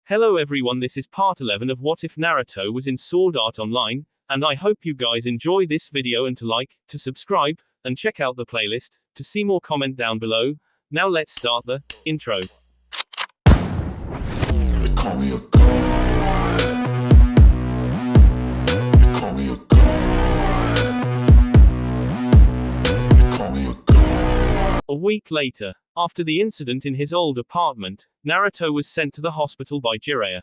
Hello everyone, this is part 11 of What If Naruto was in Sword Art Online, and I hope you guys enjoy this video and to like, to subscribe, and check out the playlist, to see more comment down below. Now let's start the intro. They call me a god. They call me a god. They call me a god. A week later, after the incident in his old apartment, Naruto was sent to the hospital by Jiraiya.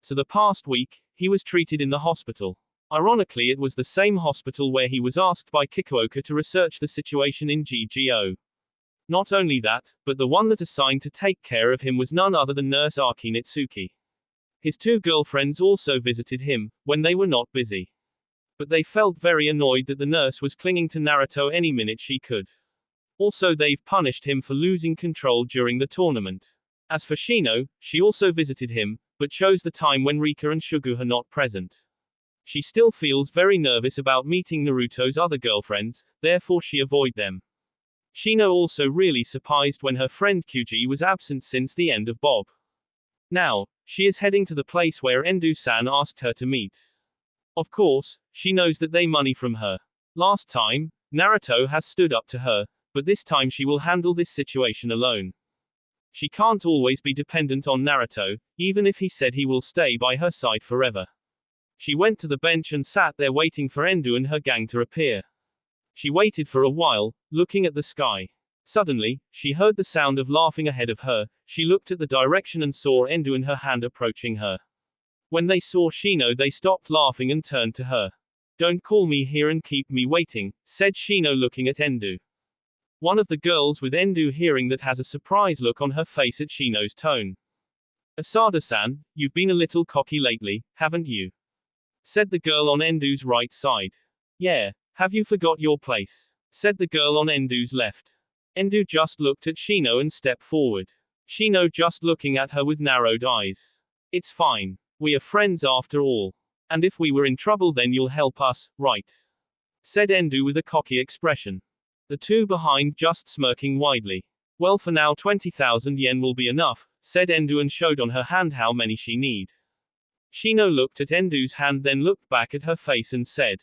So the past week, he was treated in the hospital. Ironically, it was the same hospital where he was asked by Kikuoka to research the situation in GGO. Not only that, but the one that assigned to take care of him was none other than Nurse Aki Nitsuki. His two girlfriends also visited him, when they were not busy. But they felt very annoyed that the nurse was clinging to Naruto any minute she could. Also, they've punished him for losing control during the tournament. As for Shino, she also visited him, but chose the time when Rika and Shugu are not present. She still feels very nervous about meeting Naruto's other girlfriends, therefore she avoid them. Shino also really surprised when her friend Kyuji was absent since the end of Bob. Now, she is heading to the place where Endo-san asked her to meet. Of course, she knows that they money from her. Last time, Naruto has stood up to her, but this time she will handle this situation alone. She can't always be dependent on Naruto, even if he said he will stay by her side forever. She went to the bench and sat there waiting for Endo and her gang to appear. She waited for a while, looking at the sky. Suddenly, she heard the sound of laughing ahead of her. She looked at the direction and saw Endo in her hand approaching her. When they saw Shino, they stopped laughing and turned to her. "Don't call me here and keep me waiting," said Shino looking at Endo. One of the girls with Endo hearing that has a surprised look on her face at Shino's tone. "Asada-san, you've been a little cocky lately, haven't you?" said the girl on Endo's right side. "Yeah, have you forgot your place?" said the girl on Endo's left. Endo just looked at Shino and stepped forward. Shino just looking at her with narrowed eyes. "It's fine. We are friends after all. And if we were in trouble then you'll help us, right?" said Endo with a cocky expression. The two behind just smirking widely. "Well, for now 20,000 yen will be enough," said Endo and showed on her hand how many she need. Shino looked at Endo's hand, then looked back at her face and said,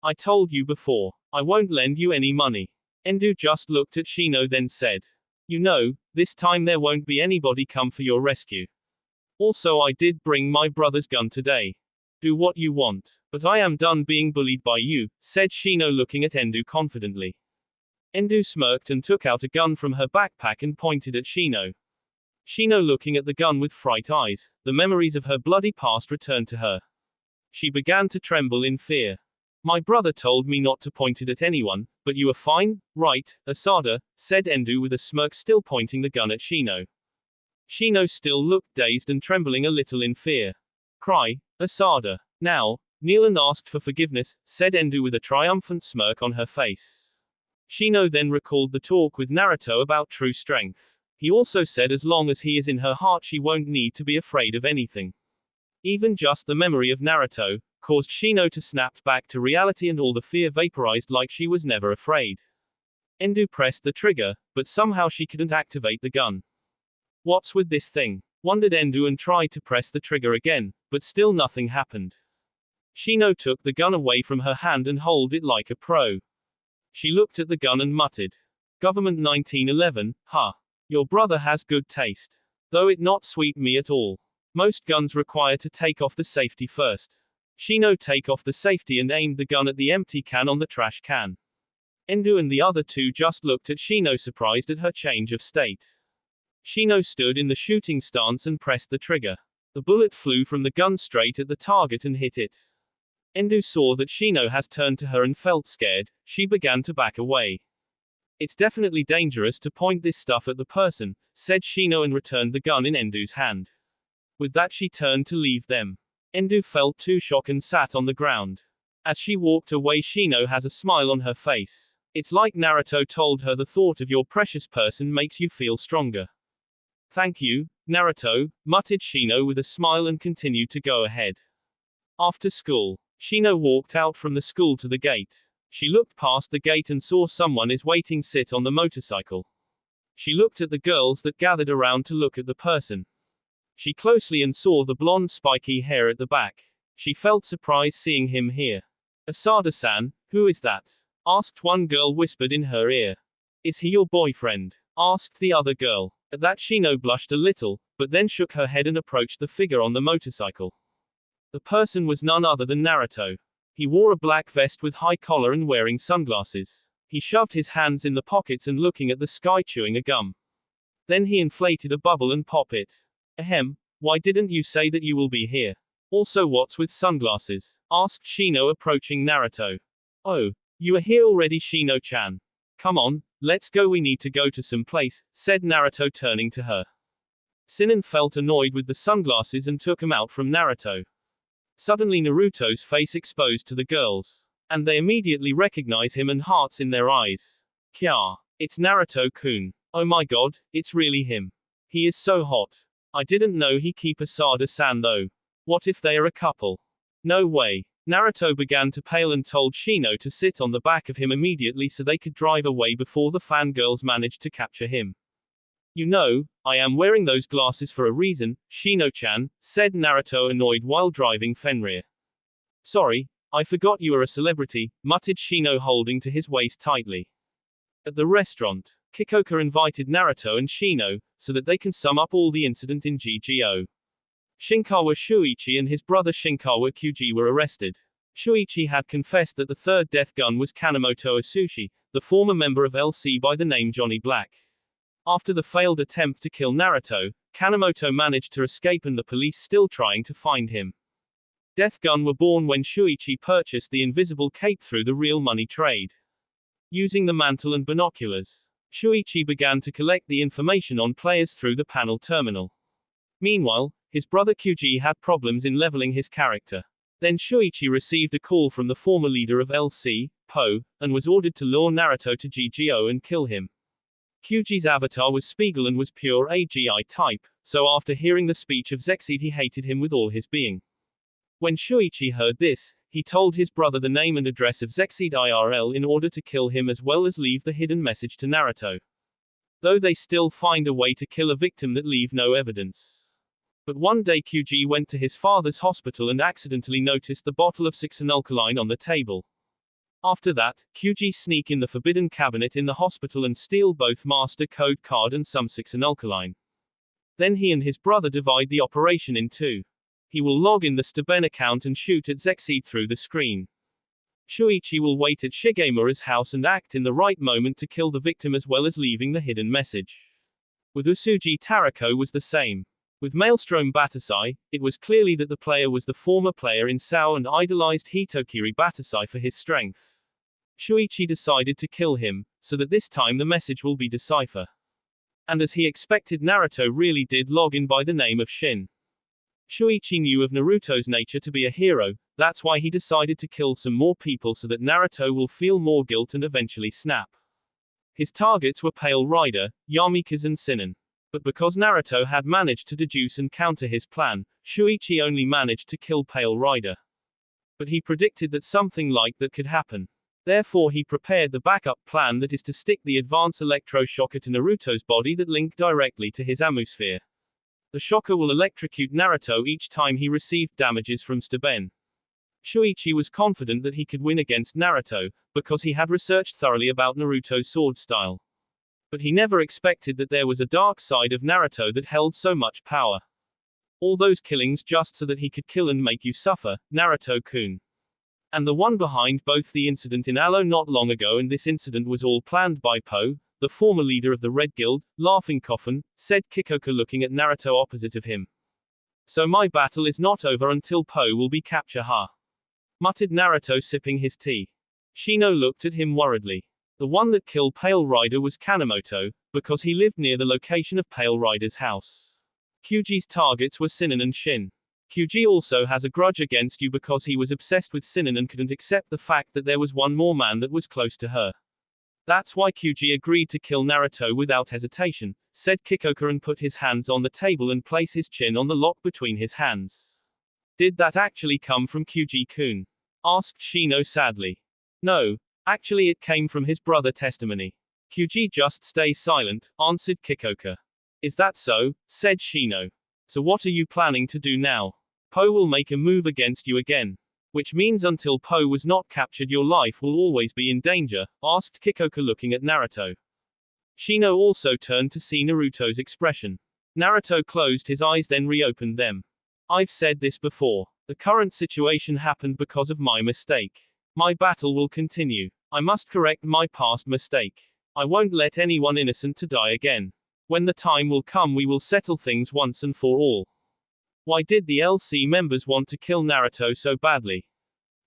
"I told you before, I won't lend you any money." Endo just looked at Shino then said, "You know, this time there won't be anybody come for your rescue. Also, I did bring my brother's gun today. Do what you want. But I am done being bullied by you," said Shino looking at Endo confidently. Endo smirked and took out a gun from her backpack and pointed at Shino. Shino looking at the gun with fright eyes, the memories of her bloody past returned to her. She began to tremble in fear. "My brother told me not to point it at anyone, but you are fine, right, Asada?" said Endo with a smirk, still pointing the gun at Shino. Shino still looked dazed and trembling a little in fear. "Cry, Asada. Now, kneel and ask for forgiveness," said Endo with a triumphant smirk on her face. Shino then recalled the talk with Naruto about true strength. He also said as long as he is in her heart she won't need to be afraid of anything. Even just the memory of Naruto caused Shino to snap back to reality and all the fear vaporized like she was never afraid. Endo pressed the trigger, but somehow she couldn't activate the gun. "What's with this thing?" wondered Endo and tried to press the trigger again, but still nothing happened. Shino took the gun away from her hand and held it like a pro. She looked at the gun and muttered, "Government 1911, huh? Your brother has good taste. Though it not sweet me at all. Most guns require to take off the safety first." Shino take off the safety and aimed the gun at the empty can on the trash can. Endo and the other two just looked at Shino surprised at her change of state. Shino stood in the shooting stance and pressed the trigger. The bullet flew from the gun straight at the target and hit it. Endo saw that Shino has turned to her and felt scared. She began to back away. "It's definitely dangerous to point this stuff at the person," said Shino and returned the gun in Endo's hand. With that she turned to leave them. Endo felt too shocked and sat on the ground. As she walked away, Shino has a smile on her face. It's like Naruto told her the thought of your precious person makes you feel stronger. "Thank you, Naruto," muttered Shino with a smile and continued to go ahead. After school, Shino walked out from the school to the gate. She looked past the gate and saw someone is waiting sit on the motorcycle. She looked at the girls that gathered around to look at the person. She closely and saw the blonde spiky hair at the back. She felt surprised seeing him here. Asada-san, who is that? Asked one girl whispered in her ear. Is he your boyfriend? Asked the other girl. At that Shino blushed a little, but then shook her head and approached the figure on the motorcycle. The person was none other than Naruto. He wore a black vest with high collar and wearing sunglasses. He shoved his hands in the pockets and looking at the sky chewing a gum. Then he inflated a bubble and popped it. Ahem, why didn't you say that you will be here? Also what's with sunglasses? Asked Shino approaching Naruto. Oh, you are here already Shino-chan. Come on, let's go we need to go to some place, said Naruto turning to her. Sinan felt annoyed with the sunglasses and took them out from Naruto. Suddenly Naruto's face exposed to the girls. And they immediately recognize him and hearts in their eyes. Kya. It's Naruto-kun. Oh my god, it's really him. He is so hot. I didn't know he keep Asada-san though. What if they are a couple? No way. Naruto began to pale and told Shino to sit on the back of him immediately so they could drive away before the fangirls managed to capture him. You know, I am wearing those glasses for a reason, Shino-chan, said Naruto annoyed while driving Fenrir. Sorry, I forgot you are a celebrity, muttered Shino holding to his waist tightly. At the restaurant, Kikoka invited Naruto and Shino, so that they can sum up all the incident in GGO. Shinkawa Shuichi and his brother Shinkawa Kyuji were arrested. Shuichi had confessed that the third death gun was Kanemoto Asushi, the former member of LC by the name Johnny Black. After the failed attempt to kill Naruto, Kanemoto managed to escape and the police still trying to find him. Death gun were born when Shuichi purchased the invisible cape through the real money trade. Using the mantle and binoculars, Shuichi began to collect the information on players through the panel terminal. Meanwhile, his brother Kyuji had problems in leveling his character. Then Shuichi received a call from the former leader of LC, Po, and was ordered to lure Naruto to GGO and kill him. Kyuji's avatar was Spiegel and was pure AGI type, so after hearing the speech of Zexid he hated him with all his being. When Shuichi heard this, he told his brother the name and address of Zexid IRL in order to kill him as well as leave the hidden message to Naruto. Though they still find a way to kill a victim that leave no evidence. But one day Kyuji went to his father's hospital and accidentally noticed the bottle of Sixanalkaline on the table. After that, Kyuji sneak in the forbidden cabinet in the hospital and steal both master code card and some Sixanalkaline. Then he and his brother divide the operation in two. He will log in the Staben account and shoot at Zexid through the screen. Shuichi will wait at Shigemura's house and act in the right moment to kill the victim as well as leaving the hidden message. With Usuji Tarako was the same. With Maelstrom Batasai, it was clearly that the player was the former player in SAO and idolized Hitokiri Batasai for his strength. Shuichi decided to kill him, so that this time the message will be decipher. And as he expected, Naruto really did log in by the name of Shin. Shuichi knew of Naruto's nature to be a hero, that's why he decided to kill some more people so that Naruto will feel more guilt and eventually snap. His targets were Pale Rider, Yamikaze and Sinan. But because Naruto had managed to deduce and counter his plan, Shuichi only managed to kill Pale Rider. But he predicted that something like that could happen. Therefore he prepared the backup plan, that is to stick the advanced electroshocker to Naruto's body that linked directly to his Amusphere. The shocker will electrocute Naruto each time he received damages from Staben. Shuichi was confident that he could win against Naruto, because he had researched thoroughly about Naruto's sword style. But he never expected that there was a dark side of Naruto that held so much power. All those killings just so that he could kill and make you suffer, Naruto-kun. And the one behind both the incident in Alo not long ago and this incident was all planned by Po, the former leader of the Red Guild, Laughing Coffin, said Kikoka looking at Naruto opposite of him. So my battle is not over until Po will be captured, ha. Muttered Naruto sipping his tea. Shino looked at him worriedly. The one that killed Pale Rider was Kanemoto, because he lived near the location of Pale Rider's house. Kyuji's targets were Sinan and Shin. Kyuji also has a grudge against you because he was obsessed with Sinan and couldn't accept the fact that there was one more man that was close to her. That's why Kyuji agreed to kill Naruto without hesitation, said Kikoka and put his hands on the table and place his chin on the lock between his hands. Did that actually come from Kyuji-kun? Asked Shino sadly. No. Actually it came from his brother testimony. Kyuji just stay silent, answered Kikoka. Is that so? Said Shino. So what are you planning to do now? Po will make a move against you again. Which means until Po was not captured your life will always be in danger, asked Kikoka looking at Naruto. Shino also turned to see Naruto's expression. Naruto closed his eyes then reopened them. I've said this before. The current situation happened because of my mistake. My battle will continue. I must correct my past mistake. I won't let anyone innocent to die again. When the time will come we will settle things once and for all. Why did the LC members want to kill Naruto so badly?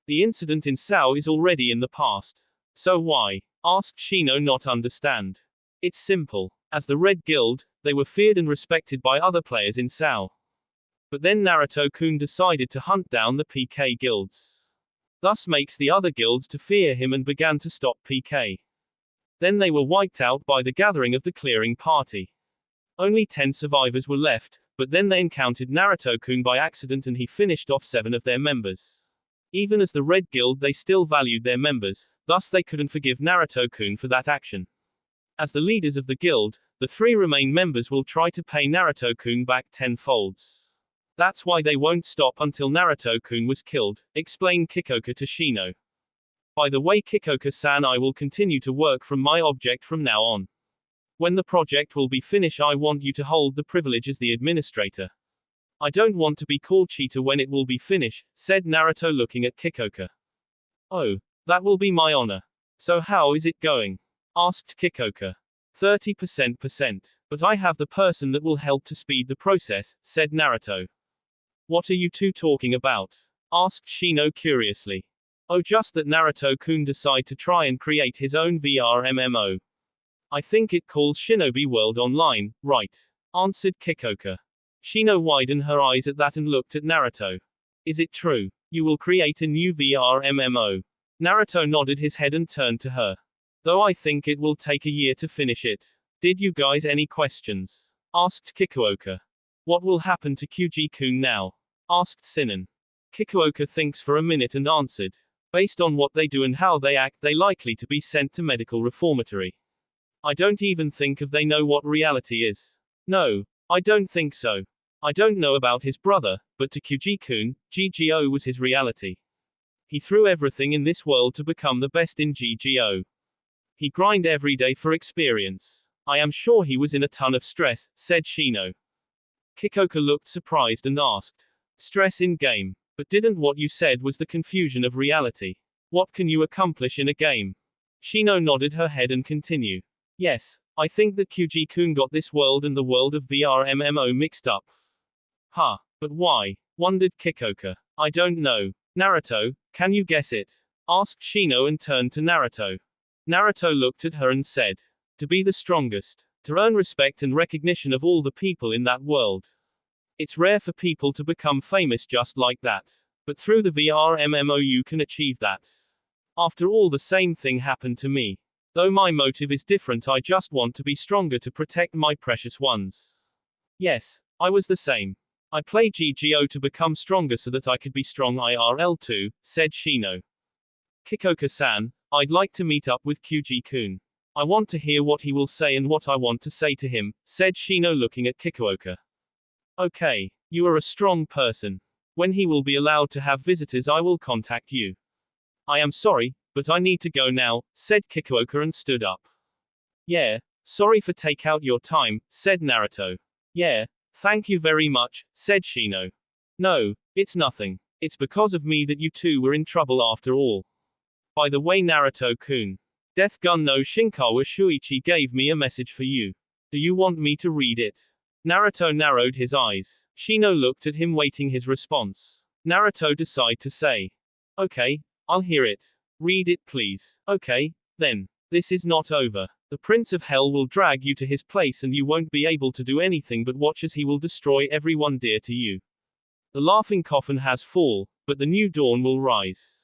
The incident in Sao is already in the past. So why? Asked Shino not understand. It's simple. As the Red Guild, they were feared and respected by other players in Sao. But then Naruto-kun decided to hunt down the PK guilds. Thus makes the other guilds to fear him and began to stop PK. Then they were wiped out by the gathering of the clearing party. Only 10 survivors were left, but then they encountered Naruto-kun by accident and he finished off 7 of their members. Even as the Red Guild they still valued their members, thus they couldn't forgive Naruto-kun for that action. As the leaders of the guild, the 3 remaining members will try to pay Naruto-kun back 10-folds. That's why they won't stop until Naruto-kun was killed, explained Kikoka to Shino. By the way Kikoka-san, I will continue to work from my object from now on. When the project will be finished I want you to hold the privilege as the administrator. I don't want to be called cheater when it will be finished, said Naruto looking at Kikoka. Oh, that will be my honor. So how is it going? Asked Kikoka. 30%. But I have the person that will help to speed the process, said Naruto. What are you two talking about? Asked Shino curiously. Oh, just that Naruto-kun decide to try and create his own VR MMO. I think it calls Shinobi World Online, right? Answered Kikoka. Shino widened her eyes at that and looked at Naruto. Is it true? You will create a new VR MMO? Naruto nodded his head and turned to her. Though I think it will take a year to finish it. Did you guys any questions? Asked Kikuoka. What will happen to Kyuji-kun now? Asked Sinan. Kikuoka thinks for a minute and answered. Based on what they do and how they act they likely to be sent to medical reformatory. I don't even think if they know what reality is. No, I don't think so. I don't know about his brother, but to Kyuji-kun, GGO was his reality. He threw everything in this world to become the best in GGO. He grind every day for experience. I am sure he was in a ton of stress, said Shino. Kikoka looked surprised and asked. Stress in game. But didn't what you said was the confusion of reality? What can you accomplish in a game? Shino nodded her head and continued. Yes, I think that Kyuji-kun got this world and the world of VR MMO mixed up. Huh, but why? Wondered Kikoka. I don't know. Naruto, can you guess it? Asked Shino and turned to Naruto. Naruto looked at her and said. To be the strongest. To earn respect and recognition of all the people in that world. It's rare for people to become famous just like that. But through the VR MMO you can achieve that. After all, the same thing happened to me. Though my motive is different, I just want to be stronger to protect my precious ones. Yes, I was the same. I play GGO to become stronger so that I could be strong IRL too, said Shino. Kikoka-san, I'd like to meet up with Kyuji-kun. I want to hear what he will say and what I want to say to him, said Shino looking at Kikuoka. Okay, you are a strong person. When he will be allowed to have visitors I will contact you. I am sorry, but I need to go now, said Kikuoka and stood up. Yeah, sorry for take out your time, said Naruto. Yeah, thank you very much, said Shino. No, it's nothing. It's because of me that you two were in trouble after all. By the way Naruto-kun. Death Gun no Shinkawa Shuichi gave me a message for you. Do you want me to read it? Naruto narrowed his eyes. Shino looked at him waiting his response. Naruto decided to say. Okay, I'll hear it. Read it please. Okay, then. This is not over. The Prince of Hell will drag you to his place and you won't be able to do anything but watch as he will destroy everyone dear to you. The laughing coffin has fall, but the new dawn will rise.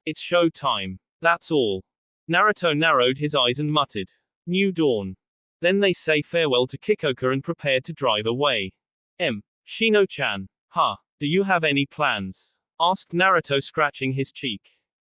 It's show time. That's all. Naruto narrowed his eyes and muttered. New dawn. Then they say farewell to Kikoka and prepared to drive away. Shino-chan. Huh. Do you have any plans? Asked Naruto scratching his cheek.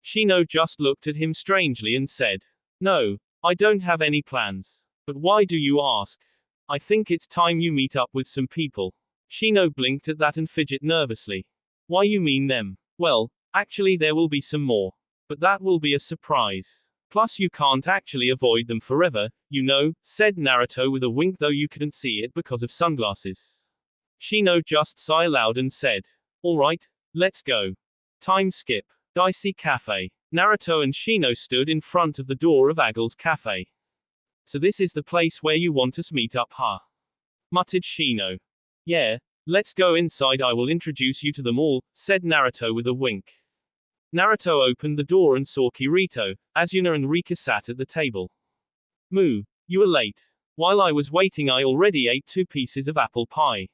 Shino just looked at him strangely and said. No, I don't have any plans. But why do you ask? I think it's time you meet up with some people. Shino blinked at that and fidgeted nervously. Why you mean them? Well, actually there will be some more. But that will be a surprise. Plus you can't actually avoid them forever, you know, said Naruto with a wink though you couldn't see it because of sunglasses. Shino just sighed aloud and said, alright, let's go. Time skip. Dicey Cafe. Naruto and Shino stood in front of the door of Aggle's Cafe. So this is the place where you want us meet up, huh? Muttered Shino. Yeah, let's go inside, I will introduce you to them all, said Naruto with a wink. Naruto opened the door and saw Kirito, Asuna and Rika sat at the table. Moo, you are late. While I was waiting I already ate 2 pieces of apple pie.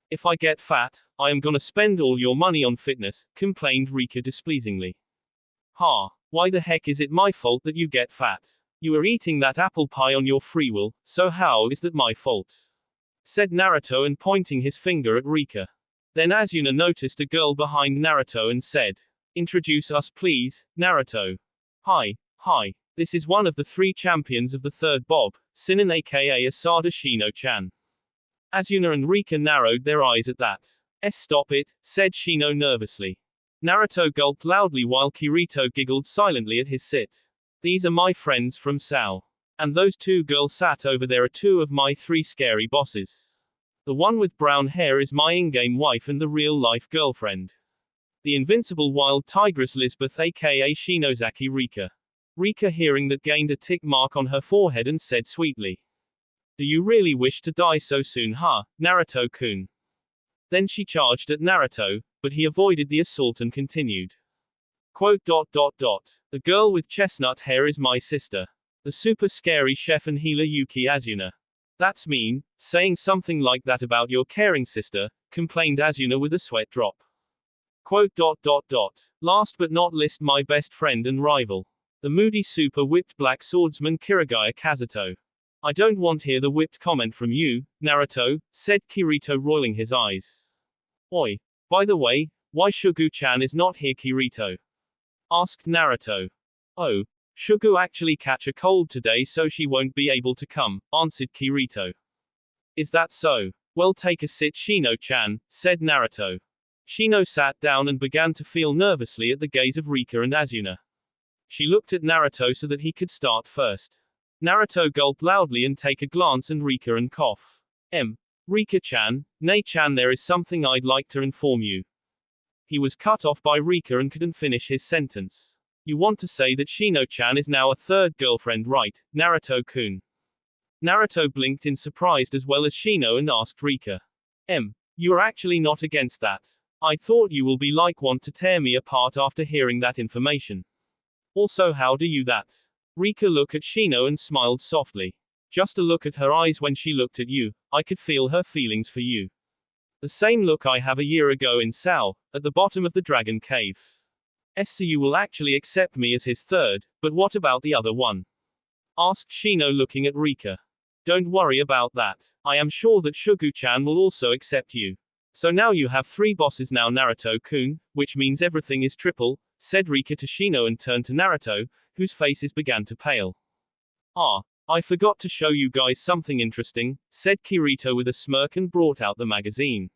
If I get fat, I am gonna spend all your money on fitness, complained Rika displeasingly. Ha, why the heck is it my fault that you get fat? You are eating that apple pie on your free will, so how is that my fault? Said Naruto and pointing his finger at Rika. Then Asuna noticed a girl behind Naruto and said, introduce us please, Naruto. Hi, this is one of the 3 champions of the 3rd Bob, Sinan aka Asada Shino-chan. Asuna and Rika narrowed their eyes at that. Stop it, said Shino nervously. Naruto gulped loudly while Kirito giggled silently at his sit. These are my friends from Sao. And those 2 girls sat over there are 2 of my 3 scary bosses. The one with brown hair is my in-game wife and the real-life girlfriend. The invincible wild tigress Lisbeth aka Shinozaki Rika. Rika hearing that gained a tick mark on her forehead and said sweetly. Do you really wish to die so soon, huh, Naruto-kun? Then she charged at Naruto, but he avoided the assault and continued. Quote. The girl with chestnut hair is my sister. The super scary chef and healer Yuki Asuna. That's mean, saying something like that about your caring sister, complained Asuna with a sweat drop. Quote. Last but not least my best friend and rival. The moody super whipped black swordsman Kirigaya Kazuto. I don't want hear the whipped comment from you, Naruto, said Kirito rolling his eyes. Oi. By the way, why Shugu-chan is not here Kirito? Asked Naruto. Oh. Shugu actually catch a cold today so she won't be able to come, answered Kirito. Is that so? Well take a sit Shino-chan, said Naruto. Shino sat down and began to feel nervously at the gaze of Rika and Asuna. She looked at Naruto so that he could start first. Naruto gulped loudly and take a glance and Rika and cough. Rika-chan, Nei-chan there is something I'd like to inform you. He was cut off by Rika and couldn't finish his sentence. You want to say that Shino-chan is now a 3rd girlfriend right, Naruto-kun? Naruto blinked in surprise as well as Shino and asked Rika. You are actually not against that. I thought you will be like want to tear me apart after hearing that information. Also how do you that? Rika looked at Shino and smiled softly. Just a look at her eyes when she looked at you, I could feel her feelings for you. The same look I have a year ago in Sao, at the bottom of the dragon cave. So you will actually accept me as his 3rd, but what about the other one? Asked Shino looking at Rika. Don't worry about that. I am sure that Shugu-chan will also accept you. So now you have 3 bosses now Naruto-kun, which means everything is triple, said Rika to Shino and turned to Naruto, whose faces began to pale. I forgot to show you guys something interesting, said Kirito with a smirk and brought out the magazine.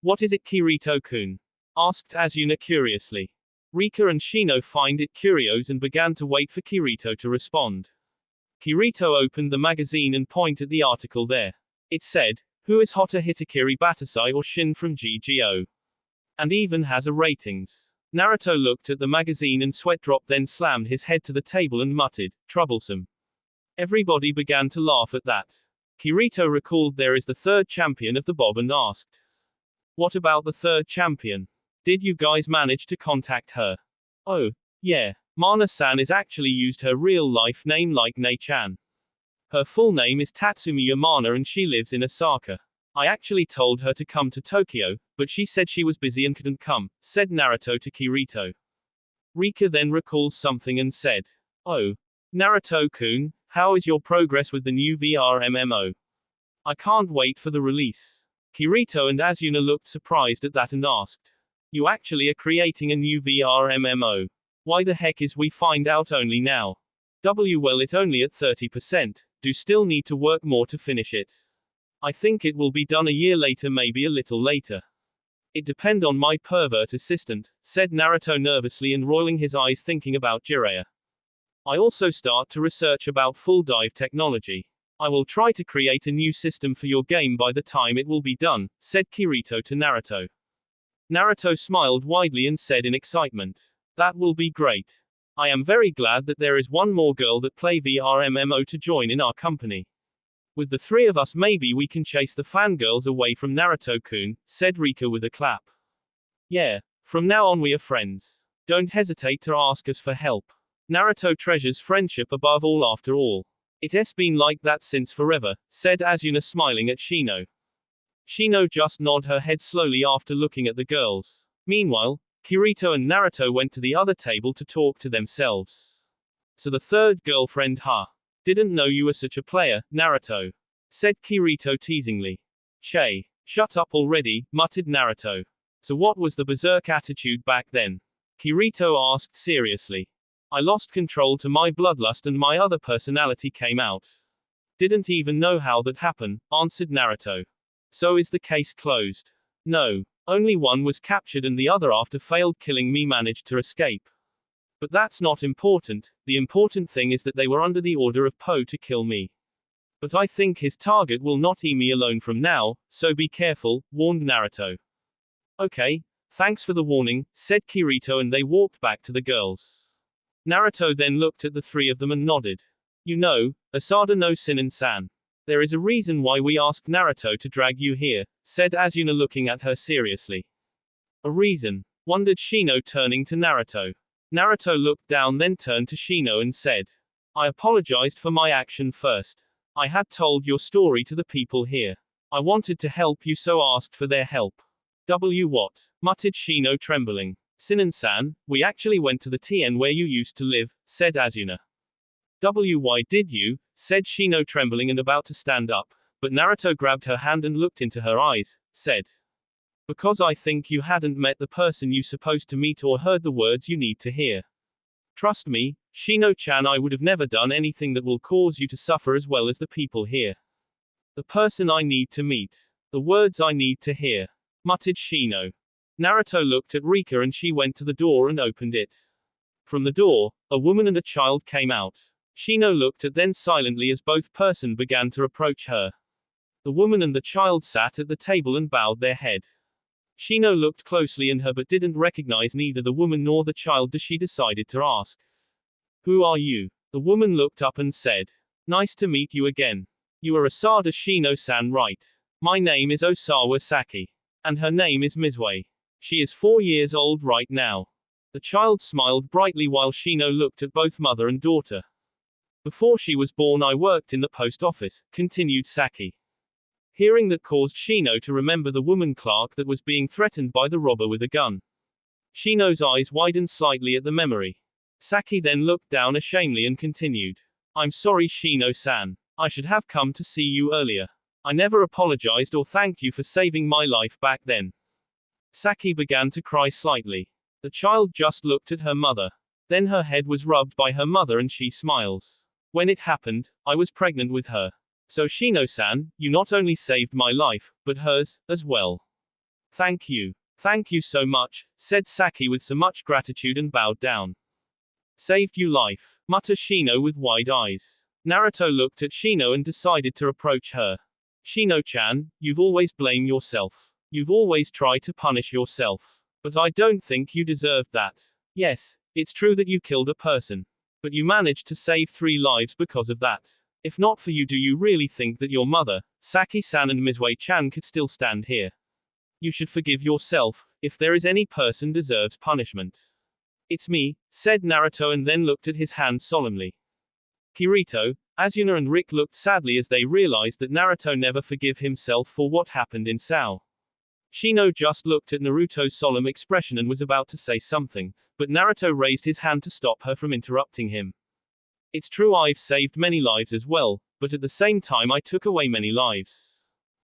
What is it Kirito-kun? Asked Asuna curiously. Rika and Shino find it curious and began to wait for Kirito to respond. Kirito opened the magazine and pointed at the article there. It said, who is hotter Hitakiri Batasai or Shin from GGO? And even has a ratings. Naruto looked at the magazine and sweat dropped then slammed his head to the table and muttered, troublesome. Everybody began to laugh at that. Kirito recalled there is the 3rd champion of the Bob and asked. What about the 3rd champion? Did you guys manage to contact her? Oh, yeah. Mana-san is actually used her real-life name like Nei-chan. Her full name is Tatsumi Yamana and she lives in Osaka. I actually told her to come to Tokyo, but she said she was busy and couldn't come, said Naruto to Kirito. Rika then recalled something and said. Oh. Naruto-kun, how is your progress with the new VR MMO? I can't wait for the release. Kirito and Asuna looked surprised at that and asked. You actually are creating a new VR MMO. Why the heck is we find out only now? Well it only at 30%, do still need to work more to finish it. I think it will be done a year later, maybe a little later. It depend on my pervert assistant, said Naruto nervously and rolling his eyes thinking about Jiraiya. I also start to research about full dive technology. I will try to create a new system for your game by the time it will be done, said Kirito to Naruto. Naruto smiled widely and said in excitement, that will be great. I am very glad that there is one more girl that play VR MMO to join in our company. With the three of us maybe we can chase the fangirls away from Naruto-kun, said Rika with a clap. Yeah. From now on we are friends. Don't hesitate to ask us for help. Naruto treasures friendship above all after all. It has been like that since forever, said Asuna smiling at Shino. Shino just nodded her head slowly after looking at the girls. Meanwhile, Kirito and Naruto went to the other table to talk to themselves. So the third girlfriend, huh? Didn't know you were such a player, Naruto, said Kirito teasingly. Che, shut up already, muttered Naruto. So what was the berserk attitude back then? Kirito asked seriously. I lost control to my bloodlust and my other personality came out. Didn't even know how that happened, answered Naruto. So is the case closed? No. Only one was captured and the other after failed killing me managed to escape. But that's not important, the important thing is that they were under the order of Po to kill me. But I think his target will not eat me alone from now, so be careful, warned Naruto. Okay, thanks for the warning, said Kirito and they walked back to the girls. Naruto then looked at the three of them and nodded. You know, Asada no Sinin-san. There is a reason why we asked Naruto to drag you here, said Asuna looking at her seriously. A reason? Wondered Shino turning to Naruto. Naruto looked down then turned to Shino and said. I apologized for my action first. I had told your story to the people here. I wanted to help you so asked for their help. What? Muttered Shino trembling. Sinin-san, we actually went to the TN where you used to live, said Asuna. Why did you? Said Shino trembling and about to stand up, but Naruto grabbed her hand and looked into her eyes, said. Because I think you hadn't met the person you supposed to meet or heard the words you need to hear. Trust me, Shino-chan, I would have never done anything that will cause you to suffer as well as the people here. The person I need to meet. The words I need to hear. Muttered Shino. Naruto looked at Rika and she went to the door and opened it. From the door, a woman and a child came out. Shino looked at them silently as both person began to approach her. The woman and the child sat at the table and bowed their head. Shino looked closely in her but didn't recognize neither the woman nor the child as she decided to ask. Who are you? The woman looked up and said. Nice to meet you again. You are Asada Shino-san, right? My name is Osawa Saki. And her name is Mizue. She is 4 years old right now. The child smiled brightly while Shino looked at both mother and daughter. Before she was born I worked in the post office, continued Saki. Hearing that caused Shino to remember the woman clerk that was being threatened by the robber with a gun. Shino's eyes widened slightly at the memory. Saki then looked down ashamedly and continued. I'm sorry Shino-san. I should have come to see you earlier. I never apologized or thanked you for saving my life back then. Saki began to cry slightly. The child just looked at her mother. Then her head was rubbed by her mother and she smiles. When it happened, I was pregnant with her. So Shino-san, you not only saved my life, but hers, as well. Thank you. Thank you so much, said Saki with so much gratitude and bowed down. Saved you life, muttered Shino with wide eyes. Naruto looked at Shino and decided to approach her. Shino-chan, you've always blamed yourself. You've always tried to punish yourself. But I don't think you deserved that. Yes, it's true that you killed a person. But you managed to save 3 lives because of that. If not for you, do you really think that your mother, Saki-san and Mizue-chan could still stand here? You should forgive yourself, if there is any person deserves punishment. It's me, said Naruto and then looked at his hand solemnly. Kirito, Asuna and Rick looked sadly as they realized that Naruto never forgive himself for what happened in Sao. Shino just looked at Naruto's solemn expression and was about to say something, but Naruto raised his hand to stop her from interrupting him. It's true I've saved many lives as well, but at the same time I took away many lives.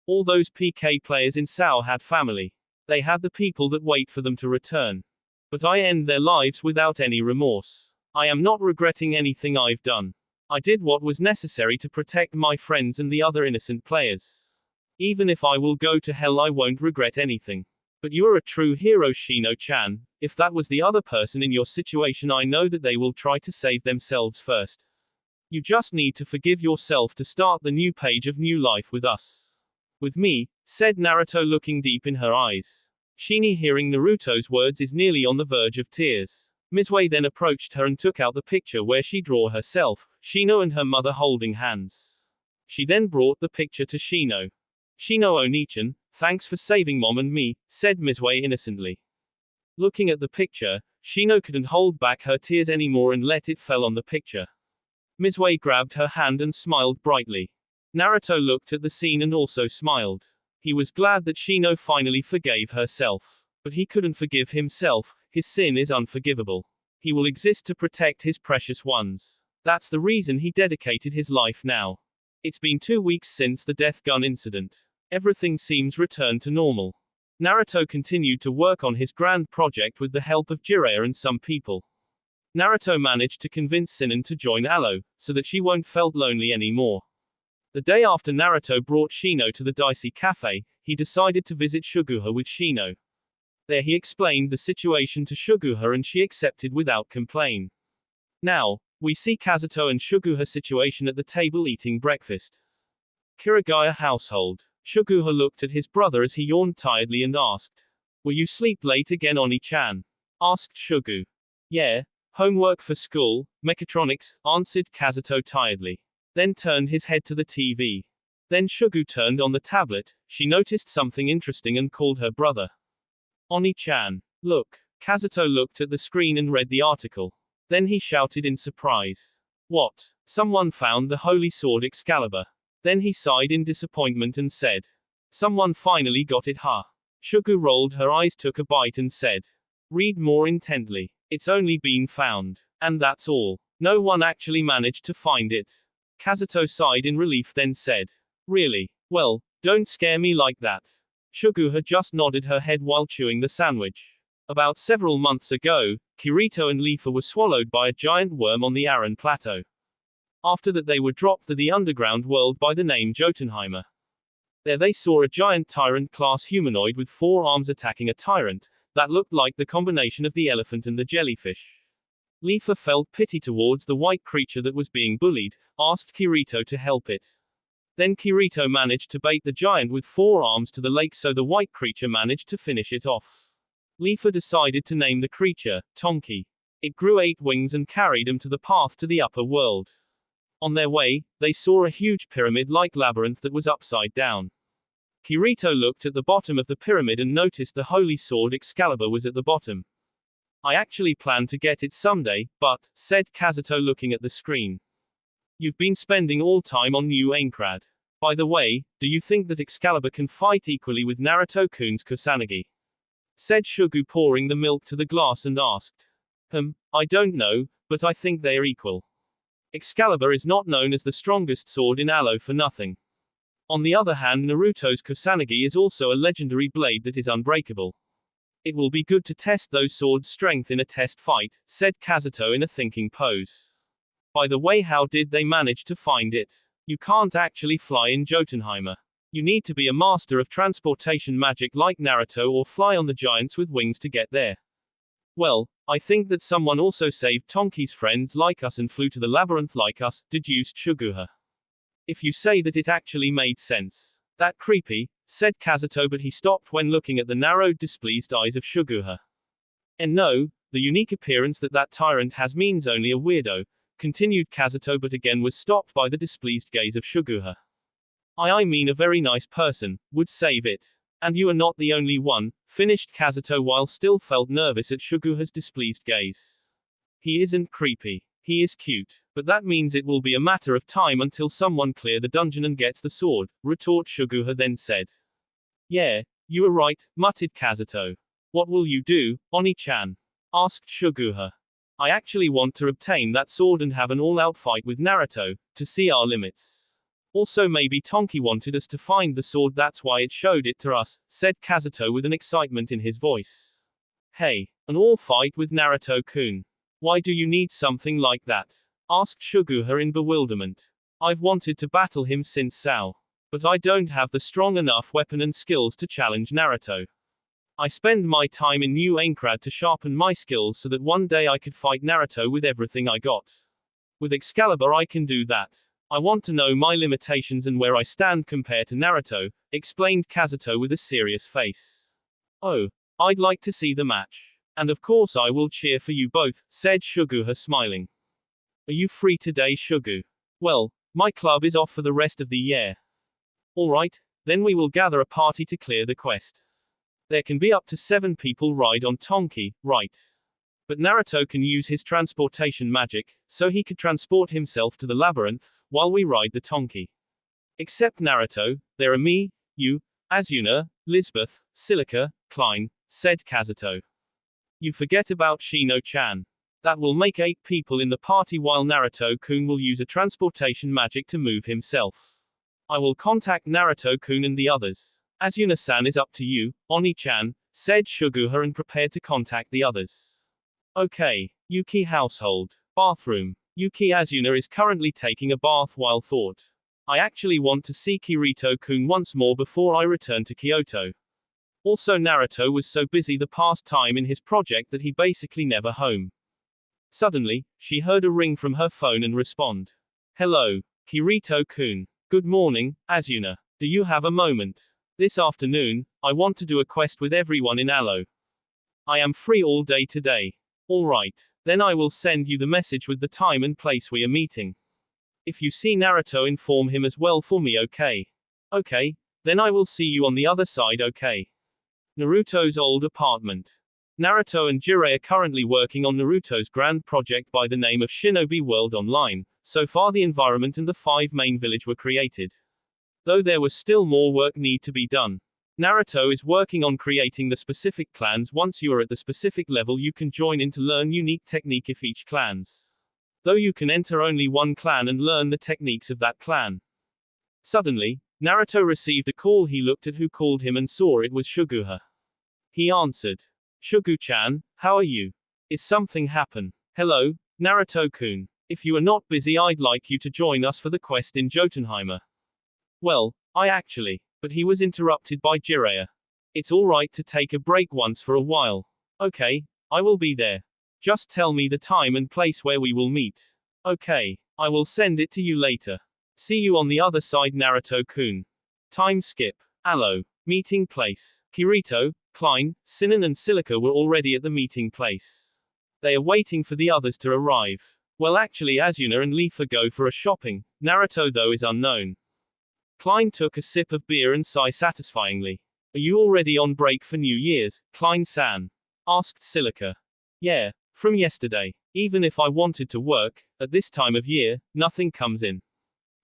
All those PK players in Sao had family. They had the people that wait for them to return. But I end their lives without any remorse. I am not regretting anything I've done. I did what was necessary to protect my friends and the other innocent players. Even if I will go to hell, I won't regret anything. But you are a true hero, Shino-chan. If that was the other person in your situation, I know that they will try to save themselves first. You just need to forgive yourself to start the new page of new life with us. With me, said Naruto, looking deep in her eyes. Shini, hearing Naruto's words, is nearly on the verge of tears. Mizue then approached her and took out the picture where she drew herself, Shino and her mother holding hands. She then brought the picture to Shino. Shino Onichan, thanks for saving Mom and me, said Mizue innocently. Looking at the picture, Shino couldn't hold back her tears anymore and let it fall on the picture. Mizue grabbed her hand and smiled brightly. Naruto looked at the scene and also smiled. He was glad that Shino finally forgave herself. But he couldn't forgive himself. His sin is unforgivable. He will exist to protect his precious ones. That's the reason he dedicated his life now. It's been 2 weeks since the death gun incident. Everything seems returned to normal. Naruto continued to work on his grand project with the help of Jiraiya and some people. Naruto managed to convince Sinan to join Alo, so that she won't felt lonely anymore. The day after Naruto brought Shino to the Dicey Cafe, he decided to visit Shuguha with Shino. There he explained the situation to Shuguha and she accepted without complaint. Now, we see Kazuto and Shuguha's situation at the table eating breakfast. Kirigaya household. Shuguha looked at his brother as he yawned tiredly and asked, "Will you sleep late again, Oni-chan?" asked Shugu. "Yeah. Homework for school, mechatronics," answered Kazuto tiredly. Then turned his head to the TV. Then Shugu turned on the tablet. She noticed something interesting and called her brother. "Oni-chan. Look." Kazuto looked at the screen and read the article. Then he shouted in surprise. "What? Someone found the holy sword Excalibur." Then he sighed in disappointment and said, "Someone finally got it, huh?" Shugu rolled her eyes, took a bite and said, "Read more intently. It's only been found. And that's all. No one actually managed to find it." Kazuto sighed in relief then said, "Really? Well, don't scare me like that." Shugu had just nodded her head while chewing the sandwich. About several months ago, Kirito and Leafa were swallowed by a giant worm on the Aran Plateau. After that they were dropped to the underground world by the name Jotunheimer. There they saw a giant tyrant-class humanoid with 4 arms attacking a tyrant that looked like the combination of the elephant and the jellyfish. Leafa felt pity towards the white creature that was being bullied, asked Kirito to help it. Then Kirito managed to bait the giant with 4 arms to the lake, so the white creature managed to finish it off. Leafa decided to name the creature Tonki. It grew 8 wings and carried them to the path to the upper world. On their way, they saw a huge pyramid-like labyrinth that was upside down. Kirito looked at the bottom of the pyramid and noticed the holy sword Excalibur was at the bottom. "I actually plan to get it someday, but," said Kazuto looking at the screen. "You've been spending all time on New Aincrad. By the way, do you think that Excalibur can fight equally with Naruto-kun's Kusanagi?" said Shugu, pouring the milk to the glass and asked. I don't know, but I think they are equal. Excalibur is not known as the strongest sword in Alo for nothing. On the other hand, Naruto's Kusanagi is also a legendary blade that is unbreakable. It will be good to test those swords' strength in a test fight, said Kazuto in a thinking pose. By the way, how did they manage to find it? You can't actually fly in Jotunheimer. You need to be a master of transportation magic like Naruto or fly on the giants with wings to get there. Well, I think that someone also saved Tonki's friends like us and flew to the labyrinth like us, deduced Shuguha. If you say that, it actually made sense. That creepy, said Kazuto, but he stopped when looking at the narrowed, displeased eyes of Shuguha. And no, the unique appearance that that tyrant has means only a weirdo, continued Kazuto, but again was stopped by the displeased gaze of Shuguha. I mean a very nice person, would save it. And you are not the only one, finished Kazuto while still felt nervous at Shuguha's displeased gaze. He isn't creepy. He is cute. But that means it will be a matter of time until someone clear the dungeon and gets the sword, retort Shuguha then said. Yeah, you are right, muttered Kazuto. What will you do, Oni-chan? Asked Shuguha. I actually want to obtain that sword and have an all-out fight with Naruto, to see our limits. Also maybe Tonki wanted us to find the sword, that's why it showed it to us, said Kazuto with an excitement in his voice. Hey, an all-fight with Naruto-kun. Why do you need something like that? Asked Shuguha in bewilderment. I've wanted to battle him since Sao. But I don't have the strong enough weapon and skills to challenge Naruto. I spend my time in New Aincrad to sharpen my skills so that one day I could fight Naruto with everything I got. With Excalibur I can do that. I want to know my limitations and where I stand compared to Naruto, explained Kazuto with a serious face. Oh, I'd like to see the match. And of course I will cheer for you both, said Shuguha smiling. Are you free today, Shugu? Well, my club is off for the rest of the year. Alright, then we will gather a party to clear the quest. There can be up to 7 people ride on Tonki, right? But Naruto can use his transportation magic, so he could transport himself to the labyrinth, while we ride the Tonki. Except Naruto, there are me, you, Asuna, Lisbeth, Silica, Klein, said Kazuto. You forget about Shino-chan. That will make 8 people in the party while Naruto-kun will use a transportation magic to move himself. I will contact Naruto-kun and the others. Asuna-san is up to you, Oni-chan, said Shuguha and prepared to contact the others. Okay. Yuki household. Bathroom. Yuki Asuna is currently taking a bath while thought. I actually want to see Kirito-kun once more before I return to Kyoto. Also Naruto was so busy the past time in his project that he basically never home. Suddenly, she heard a ring from her phone and respond. Hello, Kirito-kun. Good morning, Asuna. Do you have a moment? This afternoon, I want to do a quest with everyone in Alo. I am free all day today. Alright, then I will send you the message with the time and place we are meeting. If you see Naruto, inform him as well for me, okay? Okay, then I will see you on the other side, okay? Naruto's old apartment. Naruto and Jiraiya are currently working on Naruto's grand project by the name of Shinobi World Online. So far the environment and the 5 main village were created. Though there was still more work need to be done. Naruto is working on creating the specific clans. Once you are at the specific level you can join in to learn unique technique of each clans. Though you can enter only one clan and learn the techniques of that clan. Suddenly, Naruto received a call. He looked at who called him and saw it was Shuguha. He answered. Shugu-chan, how are you? Is something happen? Hello, Naruto-kun. If you are not busy I'd like you to join us for the quest in Jotunheim. Well, I actually. But he was interrupted by Jiraiya. It's alright to take a break once for a while. Okay, I will be there. Just tell me the time and place where we will meet. Okay, I will send it to you later. See you on the other side, Naruto-kun. Time skip. Alo. Meeting place. Kirito, Klein, Sinan and Silica were already at the meeting place. They are waiting for the others to arrive. Well actually Asuna and Leafa go for a shopping. Naruto though is unknown. Klein took a sip of beer and sighed satisfyingly. Are you already on break for New Year's, Klein-san? Asked Silica. Yeah, from yesterday. Even if I wanted to work, at this time of year, nothing comes in.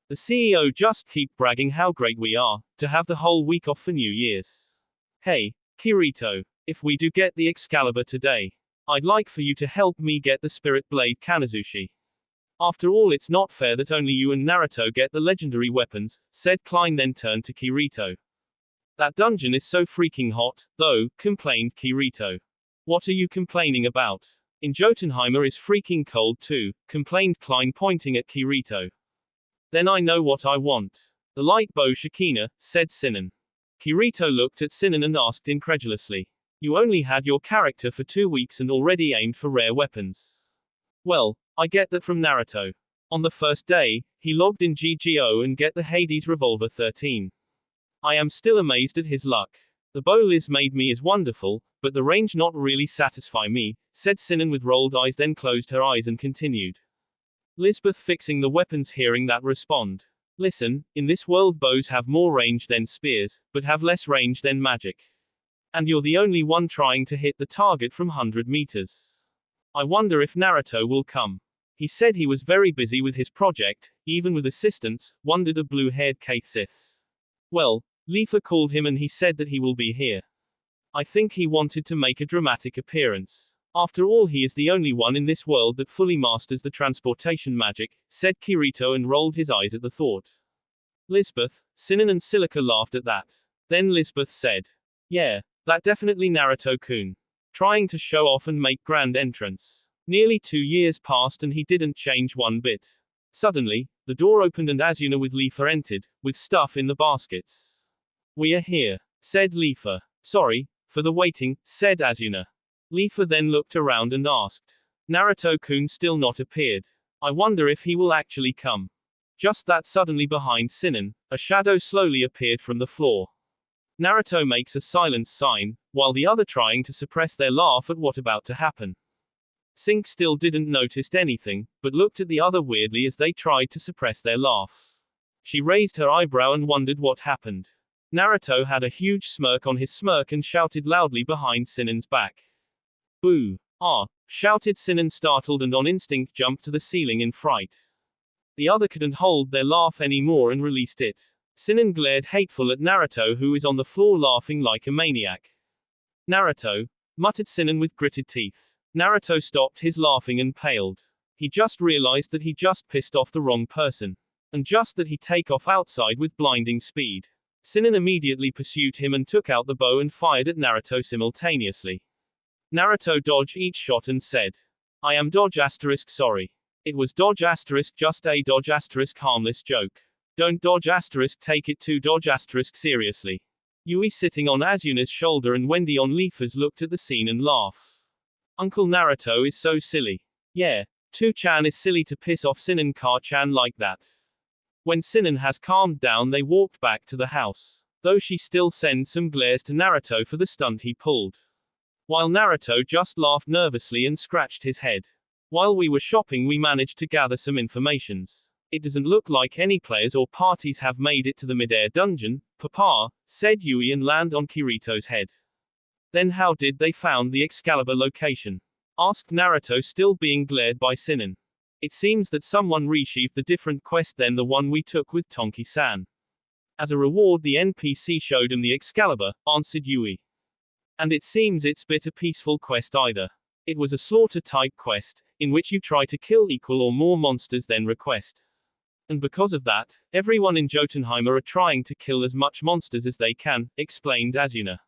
The CEO just keep bragging how great we are, to have the whole week off for New Year's. Hey, Kirito, if we do get the Excalibur today, I'd like for you to help me get the Spirit Blade Kanazushi. After all it's not fair that only you and Naruto get the legendary weapons, said Klein then turned to Kirito. That dungeon is so freaking hot, though, complained Kirito. What are you complaining about? In Jotunheim is freaking cold too, complained Klein pointing at Kirito. Then I know what I want. The light bow Shikina, said Sinan. Kirito looked at Sinan and asked incredulously. You only had your character for 2 weeks and already aimed for rare weapons. Well, I get that from Naruto. On the first day, he logged in GGO and get the Hades Revolver 13. I am still amazed at his luck. The bow Liz made me is wonderful, but the range not really satisfy me, said Sinan with rolled eyes then closed her eyes and continued. Lisbeth fixing the weapons hearing that respond. Listen, in this world bows have more range than spears, but have less range than magic. And you're the only one trying to hit the target from 100 meters. I wonder if Naruto will come. He said he was very busy with his project, even with assistance, wondered a blue-haired Keith Sith. Well, Leafa called him and he said that he will be here. I think he wanted to make a dramatic appearance. After all he is the only one in this world that fully masters the transportation magic, said Kirito and rolled his eyes at the thought. Lisbeth, Sinan and Silica laughed at that. Then Lisbeth said. Yeah, that definitely Naruto-kun. Trying to show off and make grand entrance. Nearly 2 years passed and he didn't change one bit. Suddenly, The door opened and Asuna with Leafa entered, with stuff in the baskets. "We are here," said Leafa. "Sorry for the waiting," said Asuna. Leafa then looked around and asked. Naruto-kun still not appeared. "I wonder if he will actually come." Just that suddenly behind Sinan, a shadow slowly appeared from the floor. Naruto makes a silence sign, while the other trying to suppress their laugh at what about to happen. Sink still didn't notice anything, but looked at the other weirdly as they tried to suppress their laugh. She raised her eyebrow and wondered what happened. Naruto had a huge smirk on his smirk and shouted loudly behind Sinan's back. "Boo! Ah!" shouted Sinan startled and on instinct jumped to the ceiling in fright. The other couldn't hold their laugh anymore and released it. Sinan glared hateful at Naruto who is on the floor laughing like a maniac. "Naruto," muttered Sinan with gritted teeth. Naruto stopped his laughing and paled. He just realized that he just pissed off the wrong person. And just that he take off outside with blinding speed. Sinan immediately pursued him and took out the bow and fired at Naruto simultaneously. Naruto dodged each shot and said, "I am dodge asterisk sorry. It was dodge asterisk just a dodge asterisk harmless joke. Don't dodge asterisk take it too dodge asterisk seriously." Yui sitting on Asuna's shoulder and Wendy on Leafa's looked at the scene and laughed. "Uncle Naruto is so silly. Yeah, 2-chan is silly to piss off Sinan Ka-chan like that." When Sinan has calmed down they walked back to the house. Though she still sends some glares to Naruto for the stunt he pulled. While Naruto just laughed nervously and scratched his head. "While we were shopping we managed to gather some informations. It doesn't look like any players or parties have made it to the mid-air dungeon, Papa," said Yui and landed on Kirito's head. "Then how did they found the Excalibur location?" asked Naruto still being glared by Sinan. "It seems that someone resheaved the different quest than the one we took with Tonki-san. As a reward the NPC showed him the Excalibur," answered Yui. "And it seems it's bit a peaceful quest either. It was a slaughter-type quest, in which you try to kill equal or more monsters than request. And because of that, everyone in Jotunheim are trying to kill as much monsters as they can," explained Asuna.